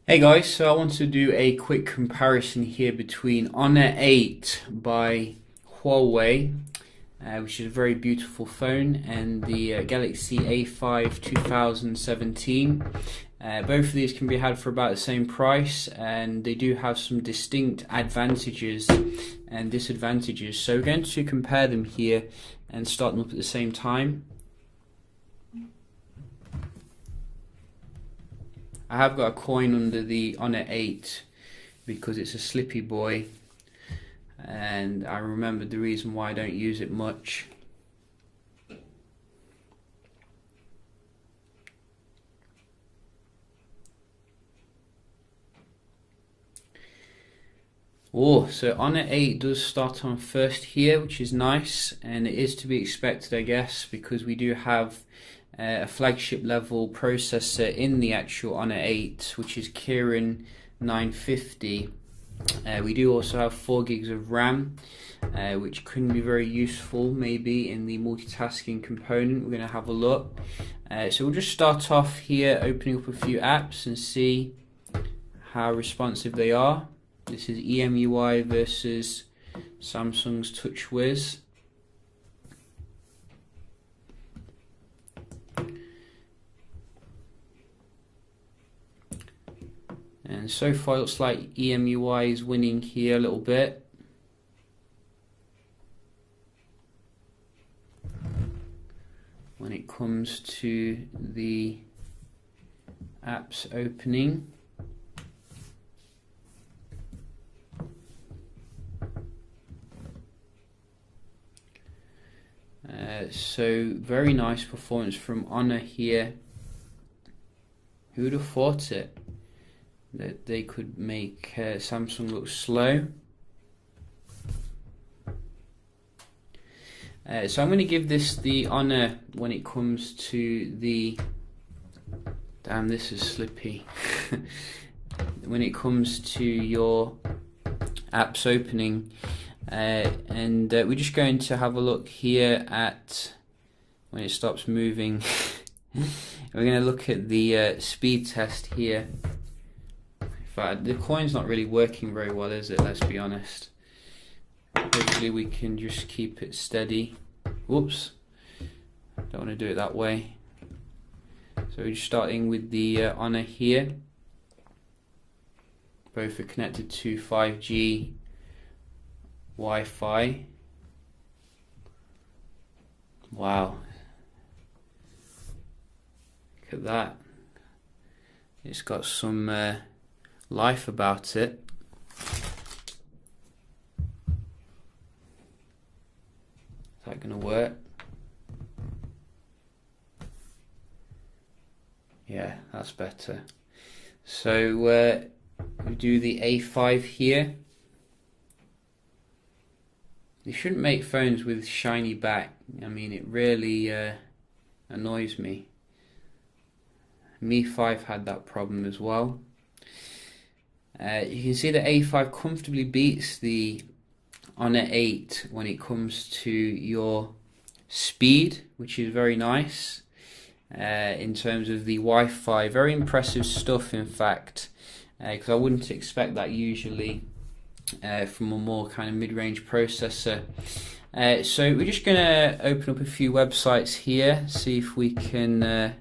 Hey guys, so I want to do a quick comparison here between Honor 8 by Huawei, which is a very beautiful phone, and the Galaxy A5 2017. Both of these can be had for about the same price, and they do have some distinct advantages and disadvantages. So we're going to compare them here and start them up at the same time. I have got a coin under the Honor 8 because it's a slippy boy, and I remembered the reason why I don't use it much. Oh, so Honor 8 does start on first here, which is nice, and it is to be expected, I guess, because we do have a flagship level processor in the actual Honor 8, which is Kirin 950. We do also have 4 gigs of RAM, which can be very useful maybe in the multitasking component. We're going to have a look. So we'll just start off here opening up a few apps and see how responsive they are. This is EMUI versus Samsung's TouchWiz. And so far it looks like EMUI is winning here a little bit. When it comes to the apps opening. So very nice performance from Honor here. Who would have thought it? That they could make Samsung look slow. So I'm going to give this the Honor when it comes to the... Damn, this is slippy. When it comes to your apps opening. And we're just going to have a look here at when it stops moving. We're going to look at the speed test here. In fact, the coin's not really working very well, is it? Let's be honest. Hopefully we can just keep it steady. Whoops. Don't want to do it that way. So we're just starting with the Honor here. Both are connected to 5G Wi-Fi. Wow. Look at that. It's got some life about it. Is that going to work? Yeah, that's better. So we do the A5 here. They shouldn't make phones with shiny back. I mean, it really annoys me. Mi 5 had that problem as well. You can see the A5 comfortably beats the Honor 8 when it comes to your speed, which is very nice. In terms of the Wi-Fi, very impressive stuff, in fact, because I wouldn't expect that usually from a more kind of mid-range processor. So we're just going to open up a few websites here, see if we can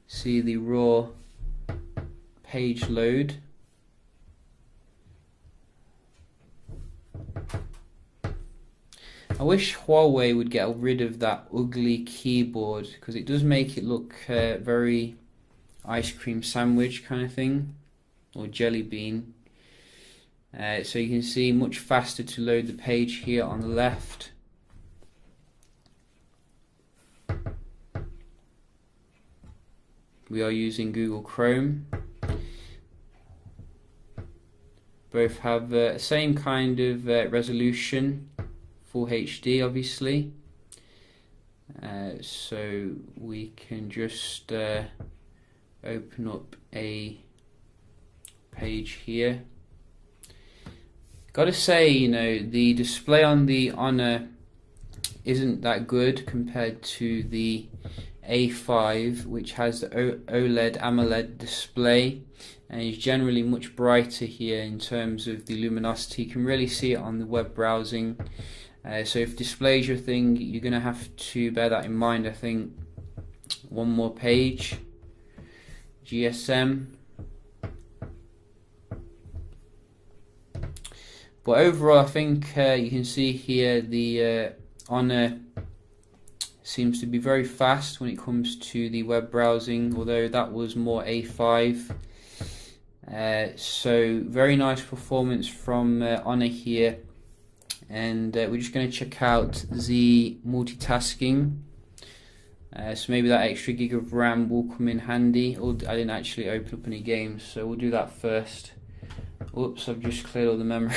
see the raw page load. I wish Huawei would get rid of that ugly keyboard, because it does make it look very ice cream sandwich kind of thing, or jelly bean. So you can see much faster to load the page here on the left. We are using Google Chrome. Both have the same kind of resolution, Full HD obviously. So we can just open up a page here. Gotta say, you know, the display on the Honor isn't that good compared to the A5, which has the OLED AMOLED display, and is generally much brighter here in terms of the luminosity. You can really see it on the web browsing. So if display is your thing, you're going to have to bear that in mind. I think one more page, GSM. But overall, I think you can see here the Honor seems to be very fast when it comes to the web browsing, although that was more A5. So very nice performance from Honor here, and we're just going to check out the multitasking. So maybe that extra gig of RAM will come in handy. I didn't actually open up any games, so we'll do that first. Oops, I've just cleared all the memory.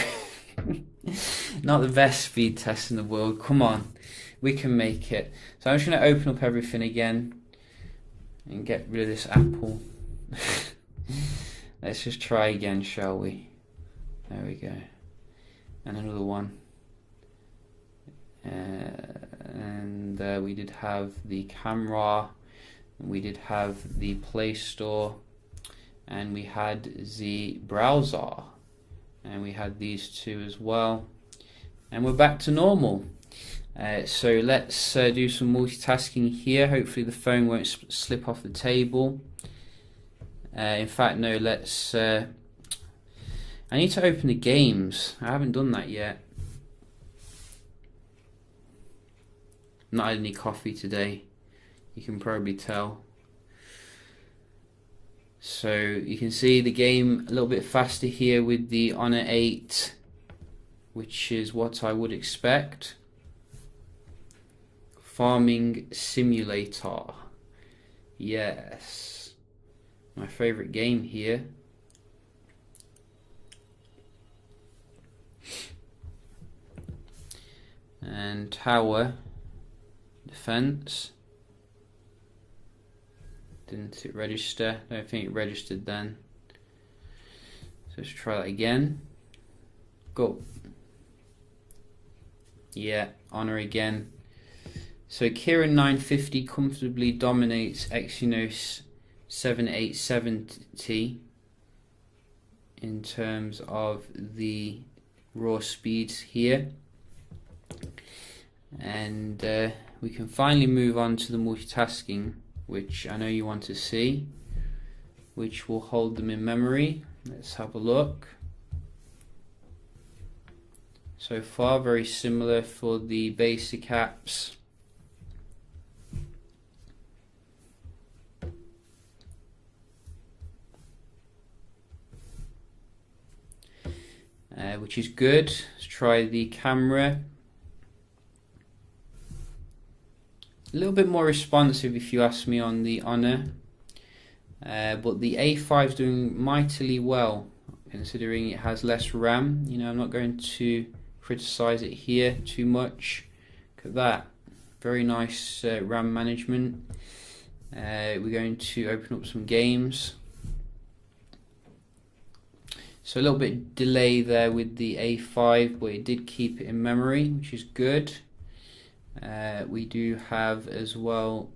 Not the best speed test in the world. Come on, we can make it. So I'm just going to open up everything again and get rid of this Apple. Let's just try again, shall we? There we go. And another one. And we did have the camera, and we did have the Play Store, and we had the browser, and we had these two as well, and we're back to normal. So let's do some multitasking here. Hopefully the phone won't slip off the table. In fact, no, let's I need to open the games. I haven't done that yet. Not had any coffee today, you can probably tell. So you can see the game a little bit faster here with the Honor 8, which is what I would expect. Farming Simulator, yes, my favorite game here. And tower defense. Didn't it register? I don't think it registered then. So let's try that again. Go. Yeah, Honor again. So Kirin 950 comfortably dominates Exynos 7870 in terms of the raw speeds here. And we can finally move on to the multitasking, which I know you want to see, which will hold them in memory. Let's have a look. So far very similar for the basic apps. Which is good. Let's try the camera. A little bit more responsive if you ask me on the Honor, but the A5 is doing mightily well considering it has less RAM. You know, I'm not going to criticize it here too much. Look at that, very nice RAM management. We're going to open up some games. So a little bit delay there with the A5, but it did keep it in memory, which is good. We do have as well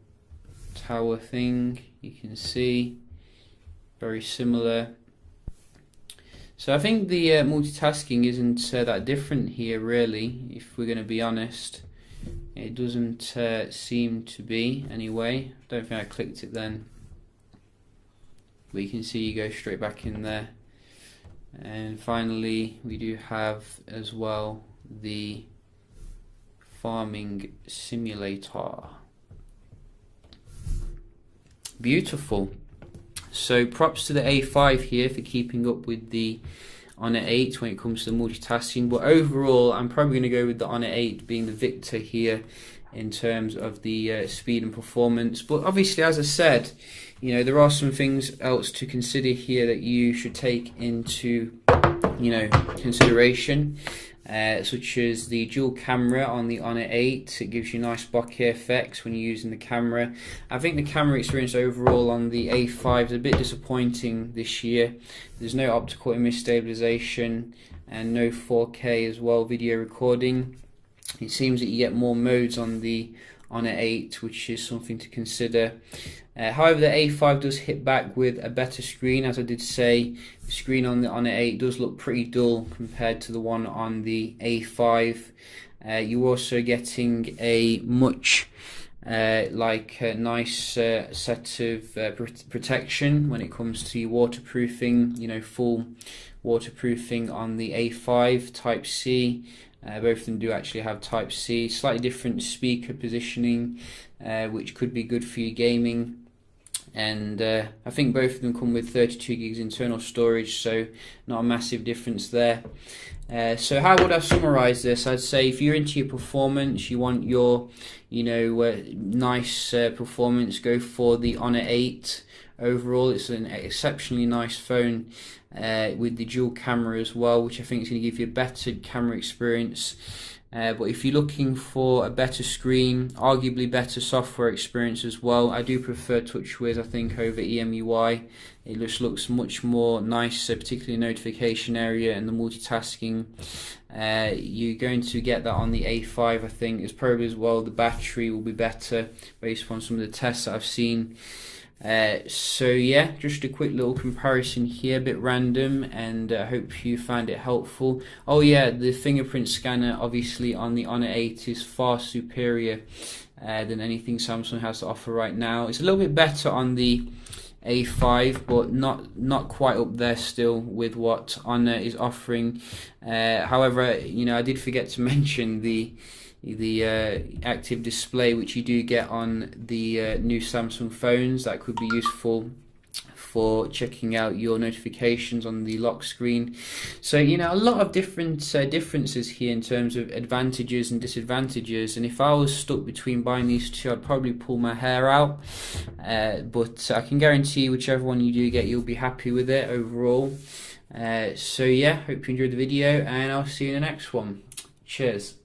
tower thing, you can see, very similar. So I think the multitasking isn't that different here really, if we're going to be honest. It doesn't seem to be anyway. Don't think I clicked it then, but you can see you go straight back in there. And finally we do have as well the Farming Simulator. Beautiful. So props to the A5 here for keeping up with the Honor 8 when it comes to the multitasking, but overall I'm probably going to go with the Honor 8 being the victor here in terms of the speed and performance. But obviously, as I said, you know, there are some things else to consider here that you should take into, you know, consideration. Such as the dual camera on the Honor 8. It gives you nice bokeh effects when you're using the camera. I think the camera experience overall on the A5 is a bit disappointing this year. There's no optical image stabilization and no 4K as well video recording. It seems that you get more modes on the Honor 8, which is something to consider. However, the A5 does hit back with a better screen. As I did say, the screen on the Honor 8 does look pretty dull compared to the one on the A5. You're also getting a much nice set of protection when it comes to your waterproofing, you know, full waterproofing on the A5 Type C. Both of them do actually have Type C, slightly different speaker positioning, which could be good for your gaming. And I think both of them come with 32 gigs internal storage, so not a massive difference there. So how would I summarize this? I'd say if you're into your performance, you want your, you know, nice performance, go for the Honor 8. Overall, it's an exceptionally nice phone with the dual camera as well, which I think is going to give you a better camera experience. But if you're looking for a better screen, arguably better software experience as well, I do prefer TouchWiz, I think, over EMUI. It just looks much more nicer, particularly in the notification area and the multitasking. You're going to get that on the A5, I think. It's probably as well the battery will be better based upon some of the tests that I've seen. So yeah, just a quick little comparison here, a bit random, and I hope you found it helpful. Oh yeah, the fingerprint scanner obviously on the Honor 8 is far superior than anything Samsung has to offer right now. It's a little bit better on the A5, but not quite up there still with what Honor is offering. However, you know, I did forget to mention the active display, which you do get on the new Samsung phones. That could be useful for checking out your notifications on the lock screen. So, you know, a lot of different differences here in terms of advantages and disadvantages, and if I was stuck between buying these two, I'd probably pull my hair out, but I can guarantee whichever one you do get, you'll be happy with it overall. So yeah, hope you enjoyed the video, and I'll see you in the next one. Cheers.